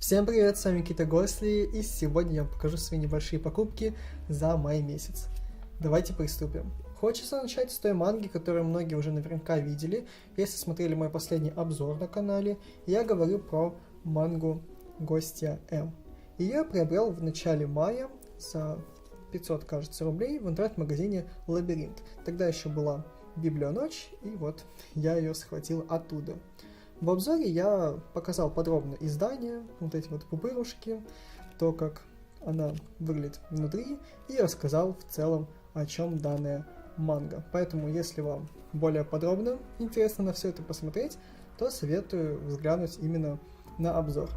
Всем привет, с вами Кита Госли, и сегодня я вам покажу свои небольшие покупки за май месяц. Давайте приступим. Хочется начать с той манги, которую многие уже наверняка видели, если смотрели мой последний обзор на канале. Я говорю про мангу Гостья М. Ее я приобрел в начале мая за 500, кажется, рублей в интернет-магазине Лабиринт. Тогда еще была Библионочь, и вот я ее схватил оттуда. В обзоре я показал подробно издание, вот эти вот пупырушки, то, как она выглядит внутри, и рассказал в целом, о чем данная манга. Поэтому, если вам более подробно интересно на все это посмотреть, то советую взглянуть именно на обзор.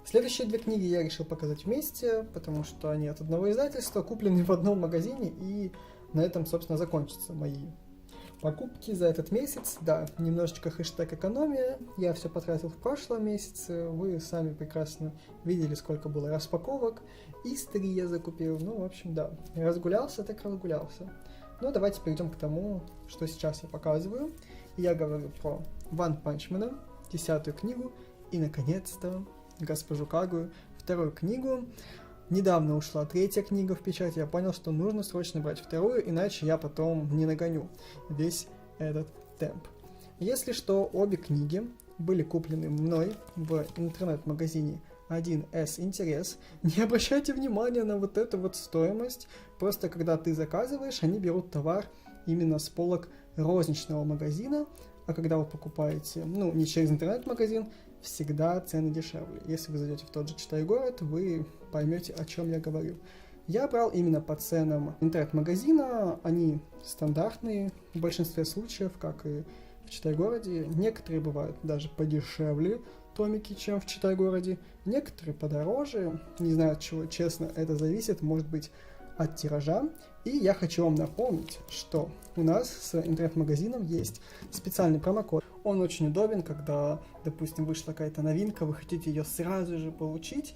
Следующие две книги я решил показать вместе, потому что они от одного издательства, куплены в одном магазине, и на этом, собственно, закончатся мои покупки за этот месяц. Да, немножечко хэштег экономия. Я все потратил в прошлом месяце. Вы сами прекрасно видели, сколько было распаковок. Истори я закупил. Ну, в общем, да. Разгулялся, так разгулялся. Но давайте перейдем к тому, что сейчас я показываю. Я говорю про Ванпанчмена, 10-ю книгу. И, наконец-то, Госпожу Кагую, 2-ю книгу. Недавно ушла 3-я книга в печать, я понял, что нужно срочно брать 2-ю, иначе я потом не нагоню весь этот темп. Если что, обе книги были куплены мной в интернет-магазине 1С Интерес. Не обращайте внимания на вот эту вот стоимость, просто когда ты заказываешь, они берут товар именно с полок розничного магазина, а когда вы покупаете, не через интернет-магазин, всегда цены дешевле. Если вы зайдете в тот же Читай-город, вы поймете, о чем я говорю. Я брал именно по ценам интернет-магазина, они стандартные в большинстве случаев, как и в Читай-городе. Некоторые бывают даже подешевле томики, чем в Читай-городе, некоторые подороже. Не знаю, от чего, честно, это зависит, может быть, от тиража. И я хочу вам напомнить, что у нас с интернет-магазином есть специальный промокод. Он очень удобен, когда, допустим, вышла какая-то новинка, вы хотите ее сразу же получить,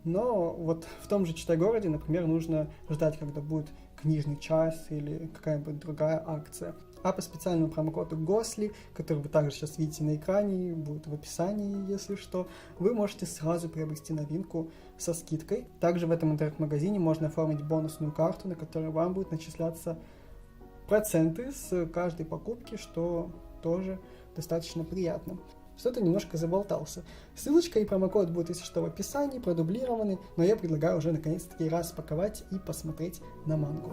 но вот в том же Читай-городе, например, нужно ждать, когда будет книжный час или какая-нибудь другая акция. А по специальному промокоду GOSLI, который вы также сейчас видите на экране, будет в описании, если что, вы можете сразу приобрести новинку со скидкой. Также в этом интернет-магазине можно оформить бонусную карту, на которую вам будут начисляться проценты с каждой покупки, что тоже достаточно приятно. Что-то немножко заболтался. Ссылочка и промокод будут, если что, в описании, продублированы, но я предлагаю уже наконец-таки распаковать и посмотреть на мангу.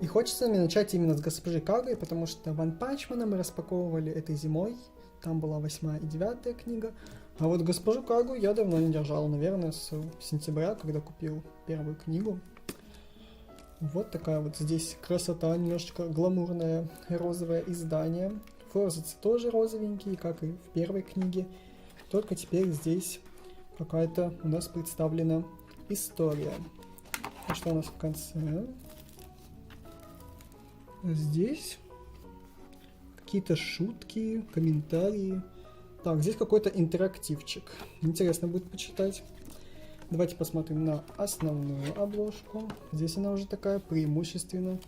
И хочется мне начать именно с Госпожи Кагуи, потому что Ванпанчмена мы распаковывали этой зимой, там была 8-я и 9-я книга, а вот Госпожу Кагуи я давно не держал, наверное, с сентября, когда купил первую книгу. Вот такая вот здесь красота, немножечко гламурное розовое издание. Форзацы тоже розовенькие, как и в первой книге, только теперь здесь какая-то у нас представлена история. И что у нас в конце? Здесь какие-то шутки, комментарии. Так, здесь какой-то интерактивчик. Интересно будет почитать. Давайте посмотрим на основную обложку. Здесь она уже такая преимущественно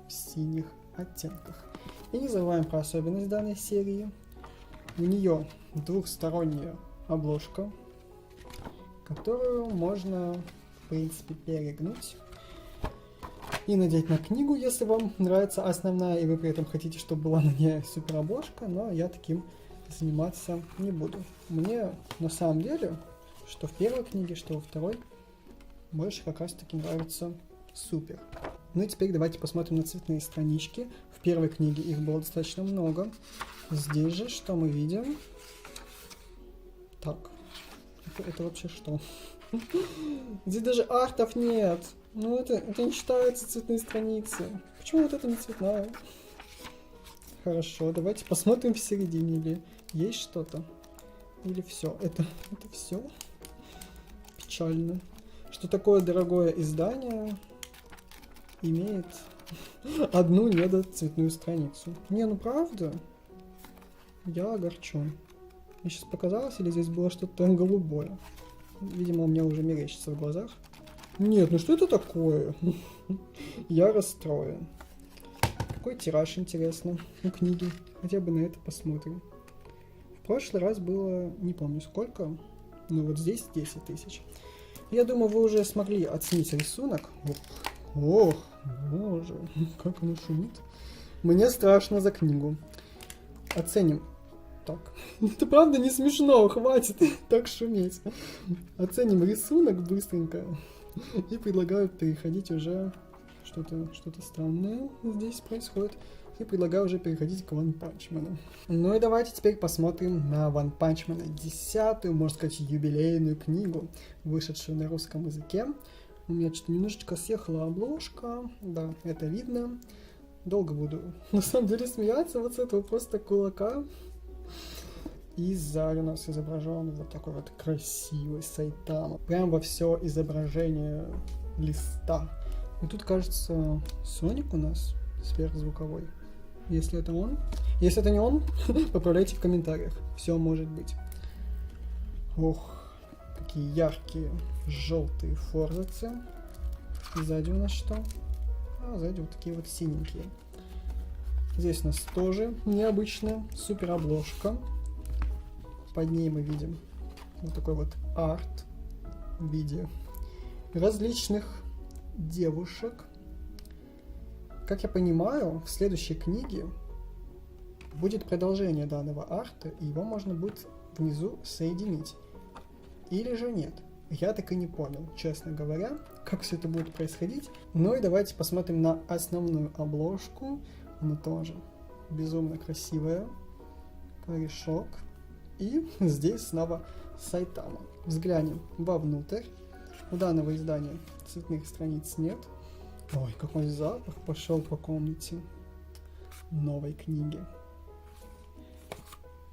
в синих оттенках. И не забываем про особенность данной серии. У нее двухсторонняя обложка, которую можно, в принципе, перегнуть и надеть на книгу, если вам нравится основная, и вы при этом хотите, чтобы была на ней супер обложка, но я таким заниматься не буду. Мне на самом деле, что в первой книге, что во второй, больше как раз таки нравится супер. Ну и теперь давайте посмотрим на цветные странички. В первой книге их было достаточно много. Здесь же что мы видим? Так, это вообще что? Здесь даже артов нет. Ну это не считается цветные страницы. Почему вот это не цветная? Хорошо, давайте посмотрим в середине, или есть что-то. Или все. Это все? Печально. Что такое дорогое издание имеет одну недоцветную страницу. Не, ну правда? Я огорчен. Мне сейчас показалось, или здесь было что-то голубое? Видимо, у меня уже мерещится в глазах. Нет, ну что это такое? Я расстроен. Какой тираж, интересно, у книги. Хотя бы на это посмотрим. В прошлый раз было, не помню сколько, но вот здесь 10 тысяч. Я думаю, вы уже смогли оценить рисунок. Ох, боже, как оно шумит. Мне страшно за книгу. Оценим. Так, это правда не смешно, хватит так шуметь. Оценим рисунок быстренько. И предлагаю переходить уже... Что-то странное здесь происходит. И предлагаю уже переходить к One Punch Man. Ну и давайте теперь посмотрим на One Punch Man. 10-ю, можно сказать, юбилейную книгу, вышедшую на русском языке. У меня что-то немножечко съехала обложка. Да, это видно. Долго буду на самом деле смеяться вот с этого просто кулака. И сзади у нас изображен вот такой вот красивый Сайтама. Прям во все изображение листа. И тут, кажется, Соник у нас сверхзвуковой. Если это он. Если это не он, поправляйте в комментариях. Все может быть. Ох, какие яркие желтые форзацы. Сзади у нас что? А сзади вот такие вот синенькие. Здесь у нас тоже необычная супер обложка. Под ней мы видим вот такой вот арт в виде различных девушек. Как я понимаю, в следующей книге будет продолжение данного арта, и его можно будет внизу соединить. Или же нет. Я так и не понял, честно говоря, как все это будет происходить. Ну и давайте посмотрим на основную обложку. Она тоже безумно красивая. Корешок. И здесь снова Сайтама. Взглянем вовнутрь. У данного издания цветных страниц нет. Ой, какой запах пошел по комнате новой книги.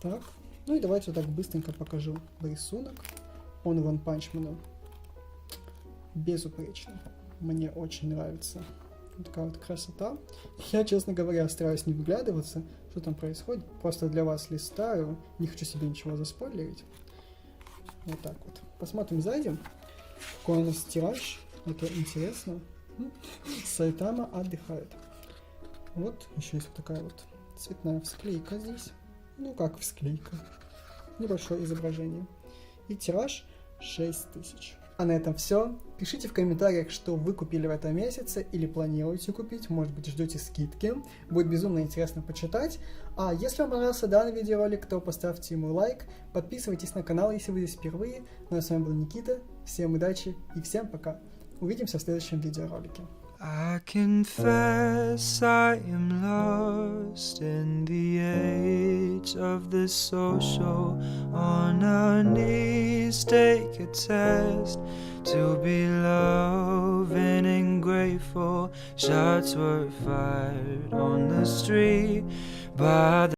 Так, ну и давайте вот так быстренько покажу рисунок. Он One Punch Man безупречный. Мне очень нравится. Вот такая вот красота. Я, честно говоря, стараюсь не вглядываться, что там происходит. Просто для вас листаю. Не хочу себе ничего заспойлерить. Вот так вот. Посмотрим сзади. Какой у нас тираж. Это интересно. Сайтама отдыхает. Вот еще есть вот такая вот цветная всклейка здесь. Ну как всклейка. Небольшое изображение. И тираж 6000. А на этом все. Пишите в комментариях, что вы купили в этом месяце или планируете купить. Может быть, ждете скидки. Будет безумно интересно почитать. А если вам понравился данный видеоролик, то поставьте ему лайк. Подписывайтесь на канал, если вы здесь впервые. Ну а с вами был Никита. Всем удачи и всем пока. Увидимся в следующем видеоролике. I confess I am lost in the age of the social. On our knees take a test to be loving and grateful. Shots were fired on the street by the